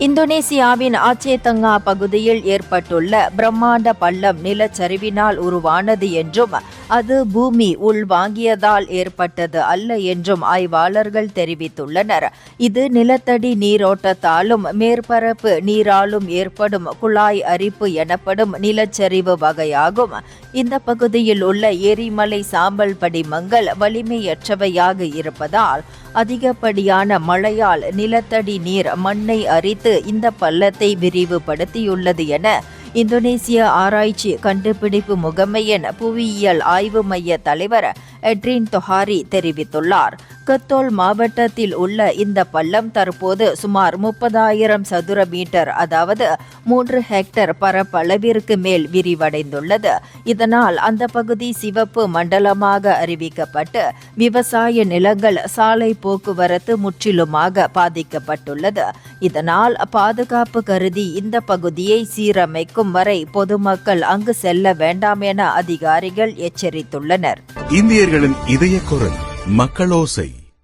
இந்தோனேசியாவின் ஆச்சே தங்கா பகுதியில் ஏற்பட்டுள்ள பிரம்மாண்ட பள்ளம் நிலச்சரிவினால் உருவானது என்றும் அது பூமி உள்வாங்கியதால் ஏற்பட்டது அல்ல என்றும் ஆய்வாளர்கள் தெரிவித்துள்ளனர். இது நிலத்தடி நீரோட்டத்தாலும் மேற்பரப்பு நீராலும் ஏற்படும் குழாய் அரிப்பு எனப்படும் நிலச்சரிவு வகையாகும். இந்த பகுதியில் உள்ள எரிமலை சாம்பல் படிமங்கள் வலிமையற்றவையாக இருப்பதால் அதிகப்படியான மழையால் நிலத்தடி நீர் மண்ணை அரித்து இந்த பள்ளத்தை விரிவுபடுத்தியுள்ளது என இந்தோனேசிய ஆராய்ச்சி கண்டுபிடிப்பு முகமையின் புவியியல் ஆய்வு மைய தலைவர் எட்ரின் தொஹாரி தெரிவித்துள்ளார். கத்தோல் மாவட்டத்தில் உள்ள இந்த பள்ளம் தற்போது சுமார் 30,000 சதுர மீட்டர் அதாவது 3 ஹெக்டேர் பரப்பளவிற்கு மேல் விரிவடைந்துள்ளது. இதனால் அந்த பகுதி சிவப்பு மண்டலமாக அறிவிக்கப்பட்டு விவசாய நிலங்கள், சாலை போக்குவரத்து முற்றிலுமாக பாதிக்கப்பட்டுள்ளது. இதனால் பாதுகாப்பு கருதி இந்த பகுதியை சீரமைக்கும் வரை பொதுமக்கள் அங்கு செல்ல வேண்டாம் என அதிகாரிகள் எச்சரித்துள்ளனர். இந்தியர்களின் இதய குரல் மக்களோசை.